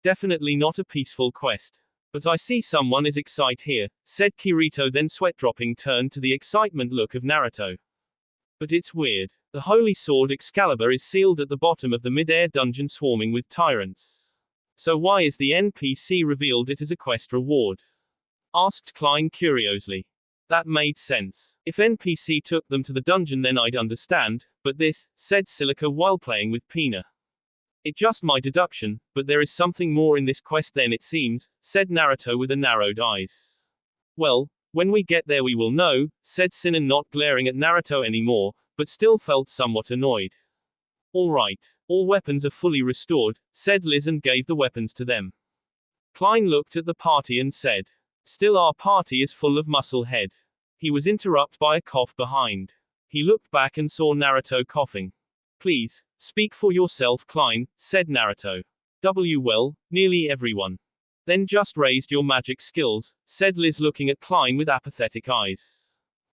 "Definitely not a peaceful quest. But I see someone is excited here," said Kirito then sweat-dropping turned to the excitement look of Naruto. "But it's weird. The holy sword Excalibur is sealed at the bottom of the mid-air dungeon swarming with tyrants. So why is the NPC revealed it as a quest reward?" asked Klein curiously. "That made sense. If NPC took them to the dungeon then I'd understand, but this," said Silica while playing with Pina. "It's just my deduction, but there is something more in this quest than it seems," said Naruto with a narrowed eyes. "Well, when we get there we will know," said Sinan not glaring at Naruto anymore, but still felt somewhat annoyed. "All right. All weapons are fully restored," said Liz and gave the weapons to them. Klein looked at the party and said, "Still our party is full of muscle head." He was interrupted by a cough behind. He looked back and saw Naruto coughing. "Please, speak for yourself Klein," said Naruto. Well, nearly everyone." "Then just raised your magic skills," said Liz looking at Klein with apathetic eyes.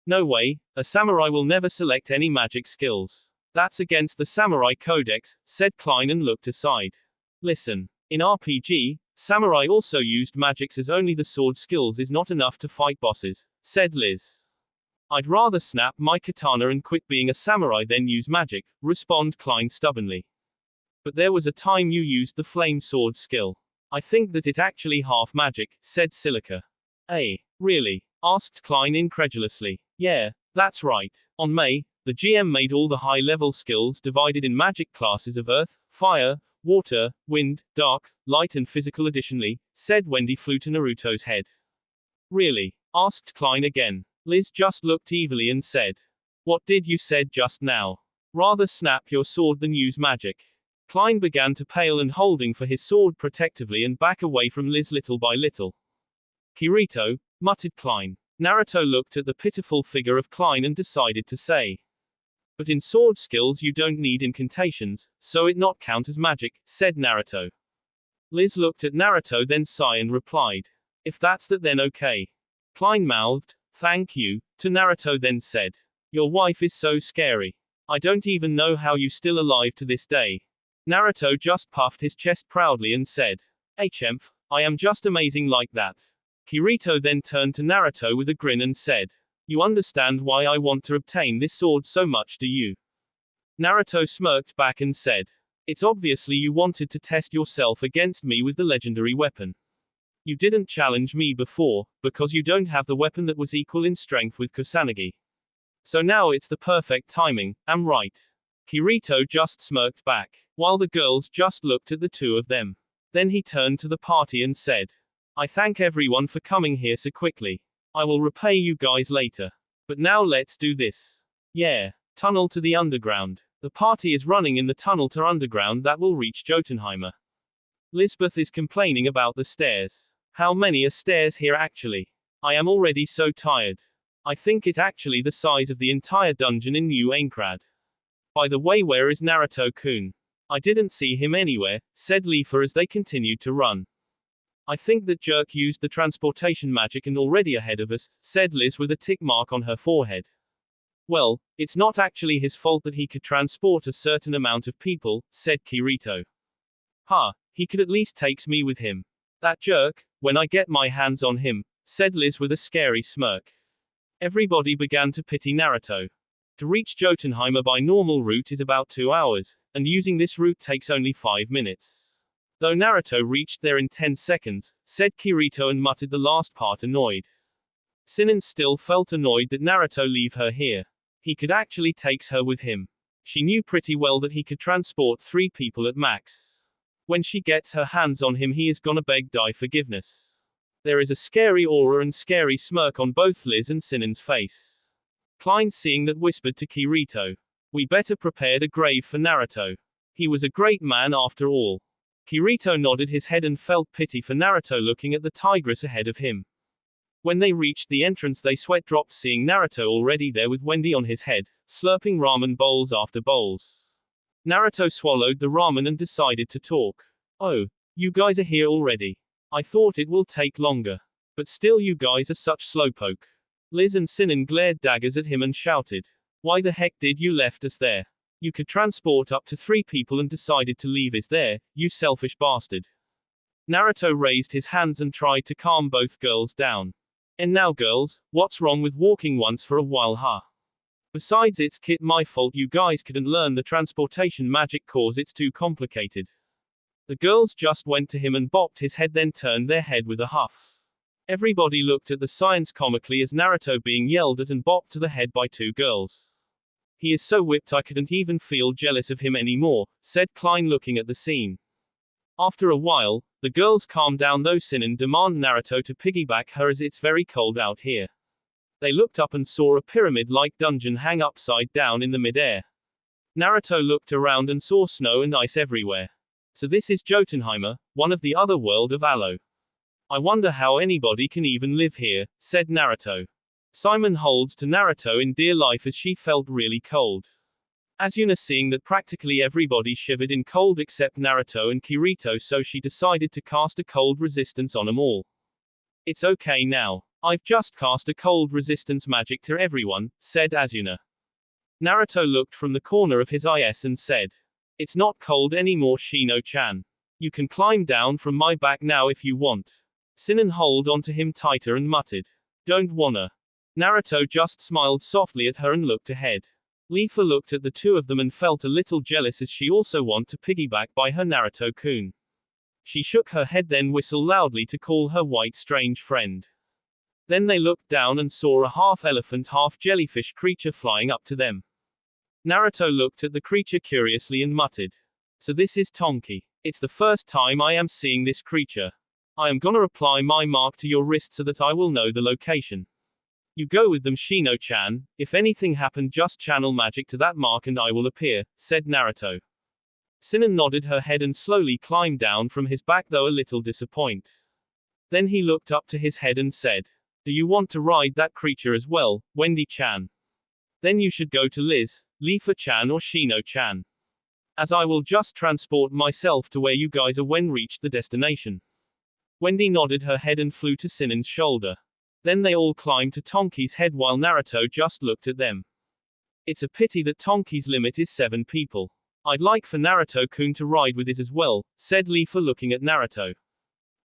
"No way, a samurai will never select any magic skills. That's against the samurai codex," said Klein and looked aside. "Listen. In RPG, samurai also used magics as only the sword skills is not enough to fight bosses," said Liz. "I'd rather snap my katana and quit being a samurai than use magic," responded Klein stubbornly. "But there was a time you used the flame sword skill. I think that it actually half magic," said Silica. "Eh, really?" asked Klein incredulously. "Yeah, that's right. On May, the GM made all the high-level skills divided in magic classes of earth, fire, water, wind, dark, light and physical additionally," said Wendy flew to Naruto's head. "Really?" asked Klein again. Liz just looked evilly and said, "What did you said just now? Rather snap your sword than use magic." Klein began to pale and holding for his sword protectively and back away from Liz little by little. "Kirito," muttered Klein. Naruto looked at the pitiful figure of Klein and decided to say, "But in sword skills you don't need incantations, so it not count as magic," said Naruto. Liz looked at Naruto then sighed and replied, "If that's that then okay." Klein mouthed, "Thank you," to Naruto then said, "Your wife is so scary. I don't even know how you still alive to this day." Naruto just puffed his chest proudly and said, "Hemph, I am just amazing like that." Kirito then turned to Naruto with a grin and said, You understand why I want to obtain this sword so much, do you? Naruto smirked back and said, it's obviously you wanted to test yourself against me with the legendary weapon. You didn't challenge me before, because you don't have the weapon that was equal in strength with Kusanagi. So now it's the perfect timing, am right? Kirito just smirked back, while the girls just looked at the two of them. Then he turned to the party and said, I thank everyone for coming here so quickly. I will repay you guys later. But now let's do this. Yeah. Tunnel to the underground. The party is running in the tunnel to underground that will reach Jotunheimer. Lisbeth is complaining about the stairs. How many are stairs here actually? I am already so tired. I think it actually the size of the entire dungeon in New Aincrad. By the way, where is Naruto-kun? I didn't see him anywhere, said Leafa as they continued to run. I think that jerk used the transportation magic and already ahead of us, said Liz with a tick mark on her forehead. Well, it's not actually his fault that he could transport a certain amount of people, said Kirito. Ha, he could at least takes me with him. That jerk, when I get my hands on him, said Liz with a scary smirk. Everybody began to pity Naruto. To reach Jotunheimer by normal route is about 2 hours, and using this route takes only 5 minutes. Though Naruto reached there in 10 seconds, said Kirito and muttered the last part annoyed. Sinan still felt annoyed that Naruto leave her here. He could actually takes her with him. She knew pretty well that he could transport 3 people at max. When she gets her hands on him he is gonna beg die forgiveness. There is a scary aura and scary smirk on both Liz and Sinan's face. Klein seeing that whispered to Kirito. We better prepared a grave for Naruto. He was a great man after all. Kirito nodded his head and felt pity for Naruto looking at the tigress ahead of him. When they reached the entrance they sweat dropped seeing Naruto already there with Wendy on his head, slurping ramen bowls after bowls. Naruto swallowed the ramen and decided to talk. Oh, you guys are here already. I thought it will take longer. But still you guys are such slowpoke. Liz and Sinan glared daggers at him and shouted. Why the heck did you left us there? You could transport up to 3 people and decided to leave us there, you selfish bastard. Naruto raised his hands and tried to calm both girls down. And now girls, what's wrong with walking once for a while, huh? Besides it's kit my fault you guys couldn't learn the transportation magic cause it's too complicated. The girls just went to him and bopped his head then turned their head with a huff. Everybody looked at the science comically as Naruto being yelled at and bopped to the head by 2 girls. He is so whipped I couldn't even feel jealous of him anymore, said Klein looking at the scene. After a while, the girls calmed down though Sinan demanded Naruto to piggyback her as it's very cold out here. They looked up and saw a pyramid-like dungeon hang upside down in the mid-air. Naruto looked around and saw snow and ice everywhere. So this is Jotunheimer, one of the other world of Aloe. I wonder how anybody can even live here, said Naruto. Simon holds to Naruto in dear life as she felt really cold. Asuna seeing that practically everybody shivered in cold except Naruto and Kirito so she decided to cast a cold resistance on them all. It's okay now. I've just cast a cold resistance magic to everyone, said Asuna. Naruto looked from the corner of his eyes and said. It's not cold anymore Shino-chan. You can climb down from my back now if you want. Sinan held onto him tighter and muttered. Don't wanna. Naruto just smiled softly at her and looked ahead. Leafa looked at the two of them and felt a little jealous as she also wanted to piggyback by her Naruto-kun. She shook her head then whistled loudly to call her white strange friend. Then they looked down and saw a half-elephant half-jellyfish creature flying up to them. Naruto looked at the creature curiously and muttered. So this is Tonki. It's the first time I am seeing this creature. I am gonna apply my mark to your wrist so that I will know the location. You go with them Shino-chan, if anything happened just channel magic to that mark and I will appear, said Naruto. Sinan nodded her head and slowly climbed down from his back though a little disappointed. Then he looked up to his head and said. Do you want to ride that creature as well, Wendy-chan? Then you should go to Liz, Leafa-chan or Shino-chan. As I will just transport myself to where you guys are when reach the destination. Wendy nodded her head and flew to Sinan's shoulder. Then they all climbed to Tonki's head while Naruto just looked at them. It's a pity that Tonki's limit is 7 people. I'd like for Naruto-kun to ride with us as well, said Leafa looking at Naruto.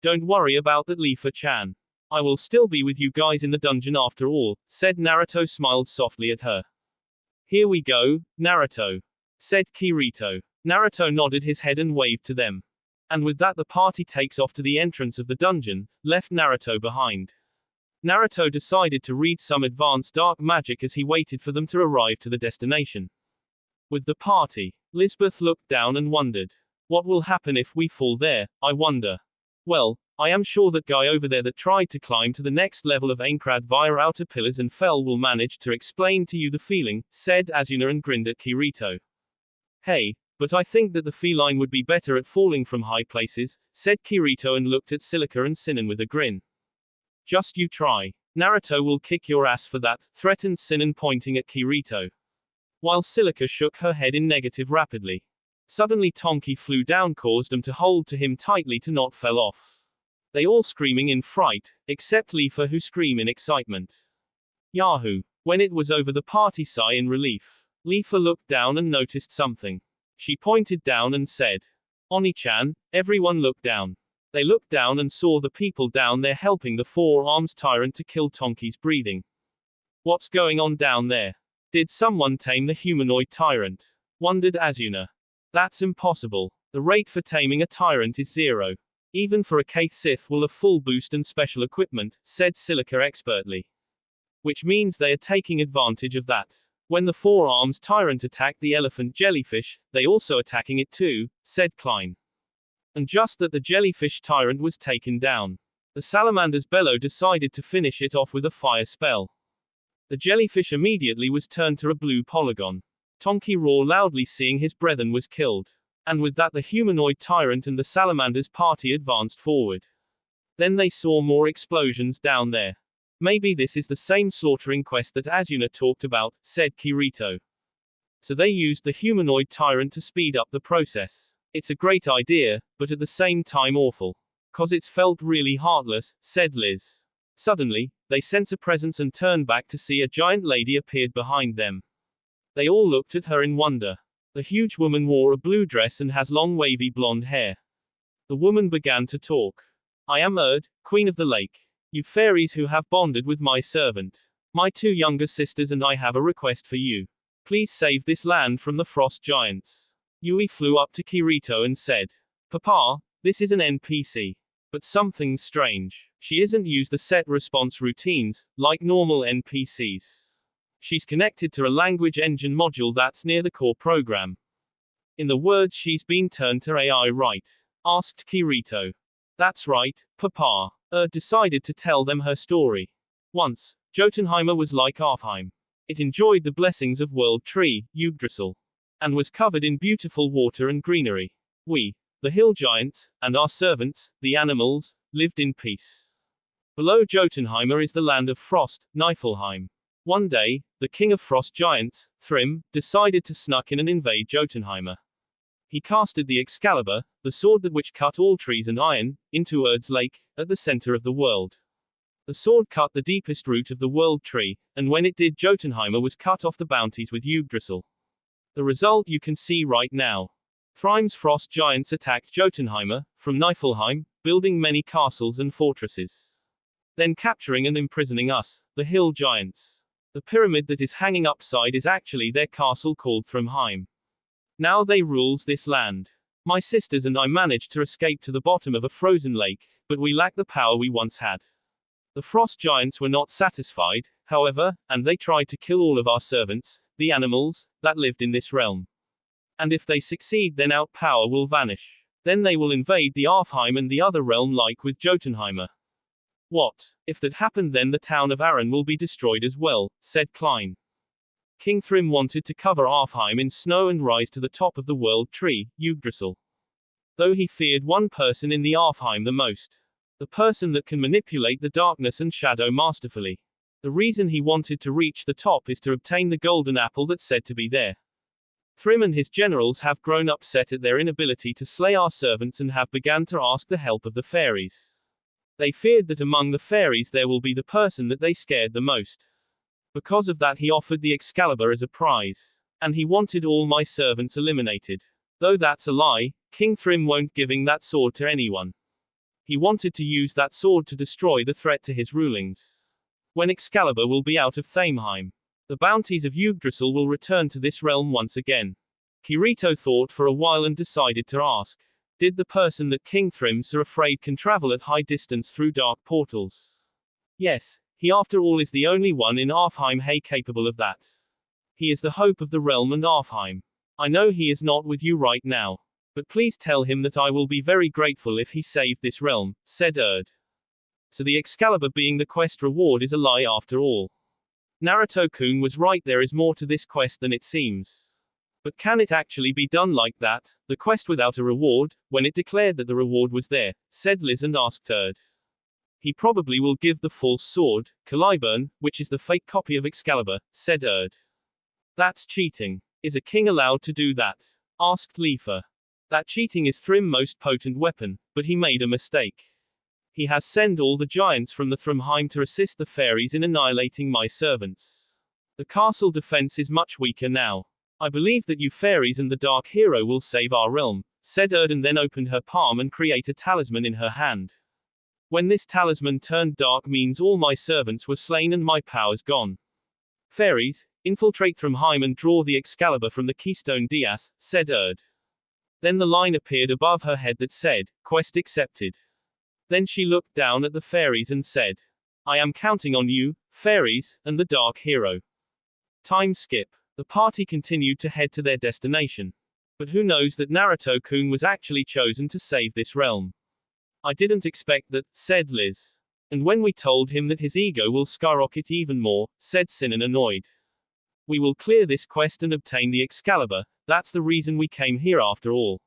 Don't worry about that Leafa-chan. I will still be with you guys in the dungeon after all, said Naruto smiled softly at her. Here we go, Naruto, said Kirito. Naruto nodded his head and waved to them. And with that the party takes off to the entrance of the dungeon, left Naruto behind. Naruto decided to read some advanced dark magic as he waited for them to arrive to the destination. With the party, Lisbeth looked down and wondered. What will happen if we fall there, I wonder. Well, I am sure that guy over there that tried to climb to the next level of Aincrad via outer pillars and fell will manage to explain to you the feeling, said Asuna and grinned at Kirito. Hey, but I think that the feline would be better at falling from high places, said Kirito and looked at Silica and Sinan with a grin. Just you try. Naruto will kick your ass for that, threatened Sinan pointing at Kirito. While Silica shook her head in negative rapidly. Suddenly Tonki flew down, caused them to hold to him tightly to not fell off. They all screaming in fright, except Leafa who screamed in excitement. Yahoo! When it was over the party sigh in relief. Leafa looked down and noticed something. She pointed down and said, Oni-chan, everyone look down. They looked down and saw the people down there helping the four-arms tyrant to kill Tonki's breathing. What's going on down there? Did someone tame the humanoid tyrant? Wondered Asuna. That's impossible. The rate for taming a tyrant is 0. Even for a Kaith Sith will a full boost and special equipment, said Silica expertly. Which means they are taking advantage of that. When the four-arms tyrant attacked the elephant jellyfish, they also attacking it too, said Klein. And just that the jellyfish tyrant was taken down. The salamander's bellow decided to finish it off with a fire spell. The jellyfish immediately was turned to a blue polygon. Tonki roared loudly seeing his brethren was killed. And with that the humanoid tyrant and the salamander's party advanced forward. Then they saw more explosions down there. Maybe this is the same slaughtering quest that Asuna talked about, said Kirito. So they used the humanoid tyrant to speed up the process. It's a great idea, but at the same time awful. 'Cause it's felt really heartless, said Liz. Suddenly, they sense a presence and turn back to see a giant lady appeared behind them. They all looked at her in wonder. The huge woman wore a blue dress and has long wavy blonde hair. The woman began to talk. I am Erd, Queen of the Lake. You fairies who have bonded with my servant. My 2 younger sisters and I have a request for you. Please save this land from the frost giants. Yui flew up to Kirito and said, Papa, this is an NPC. But something's strange. She isn't used the set response routines, like normal NPCs. She's connected to a language engine module that's near the core program. In the words she's been turned to AI, right? Asked Kirito. That's right, Papa. Decided to tell them her story. Once, Jotunheim was like Alfheim. It enjoyed the blessings of World Tree, Yggdrasil. And was covered in beautiful water and greenery. We, the hill giants, and our servants, the animals, lived in peace. Below Jotunheim is the land of frost, Niflheim. One day, the king of frost giants, Thrym, decided to snuck in and invade Jotunheim. He casted the Excalibur, the sword that which cut all trees and iron, into Erd's lake, at the center of the world. The sword cut the deepest root of the world tree, and when it did Jotunheim was cut off the bounties with Yggdrasil. The result you can see right now. Thrym's frost giants attacked Jotunheim, from Niflheim, building many castles and fortresses. Then capturing and imprisoning us, the hill giants. The pyramid that is hanging upside is actually their castle called Thrymheim. Now they rules this land. My sisters and I managed to escape to the bottom of a frozen lake, but we lack the power we once had. The frost giants were not satisfied, however, and they tried to kill all of our servants, the animals, that lived in this realm. And if they succeed then our power will vanish. Then they will invade the Alfheim and the other realm like with Jotunheim. What? If that happened then the town of Arran will be destroyed as well, said Klein. King Thrym wanted to cover Alfheim in snow and rise to the top of the world tree, Yggdrasil. Though he feared one person in the Alfheim the most. The person that can manipulate the darkness and shadow masterfully. The reason he wanted to reach the top is to obtain the golden apple that's said to be there. Thrym and his generals have grown upset at their inability to slay our servants and have begun to ask the help of the fairies. They feared that among the fairies there will be the person that they scared the most. Because of that he offered the Excalibur as a prize. And he wanted all my servants eliminated. Though that's a lie, King Thrym won't giving that sword to anyone. He wanted to use that sword to destroy the threat to his rulings. When Excalibur will be out of Thameheim, the bounties of Yggdrasil will return to this realm once again. Kirito thought for a while and decided to ask. Did the person that King Thrims are afraid can travel at high distance through dark portals? Yes, he after all is the only one in Alfheim capable of that. He is the hope of the realm and Alfheim. I know he is not with you right now. But please tell him that I will be very grateful if he saved this realm, said Erd. So the Excalibur being the quest reward is a lie after all. Naruto-kun was right, there is more to this quest than it seems. But can it actually be done like that, the quest without a reward, when it declared that the reward was there, said Liz and asked Erd. He probably will give the false sword, Caliburn, which is the fake copy of Excalibur, said Erd. That's cheating. Is a king allowed to do that? Asked Leafer. That cheating is Thrim's most potent weapon, but he made a mistake. He has sent all the giants from the Thrumheim to assist the fairies in annihilating my servants. The castle defense is much weaker now. I believe that you fairies and the Dark Hero will save our realm, said Erd, and then opened her palm and created a talisman in her hand. When this talisman turned dark means all my servants were slain and my powers gone. Fairies, infiltrate Thrumheim and draw the Excalibur from the Keystone Dias, said Erd. Then the line appeared above her head that said, Quest accepted. Then she looked down at the fairies and said, I am counting on you, fairies, and the Dark Hero. Time skip. The party continued to head to their destination. But who knows that Naruto-kun was actually chosen to save this realm. I didn't expect that, said Liz. And when we told him that his ego will skyrocket even more, said Sinan annoyed. We will clear this quest and obtain the Excalibur, that's the reason we came here after all.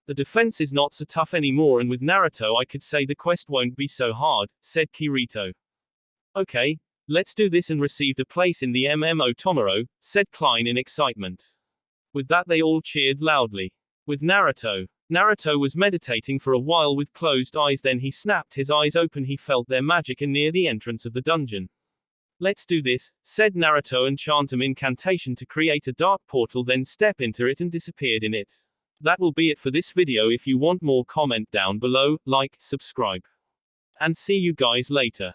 The defense is not so tough anymore, and with Naruto I could say the quest won't be so hard, said Kirito. Okay, let's do this, and received a place in the MMO Tomorrow, said Klein in excitement. With that they all cheered loudly. With Naruto was meditating for a while with closed eyes, then he snapped his eyes open, he felt their magic and near the entrance of the dungeon. Let's do this, said Naruto, and chant an incantation to create a dark portal, then step into it and disappeared in it. That will be it for this video. If you want more, comment down below, like, subscribe. And see you guys later.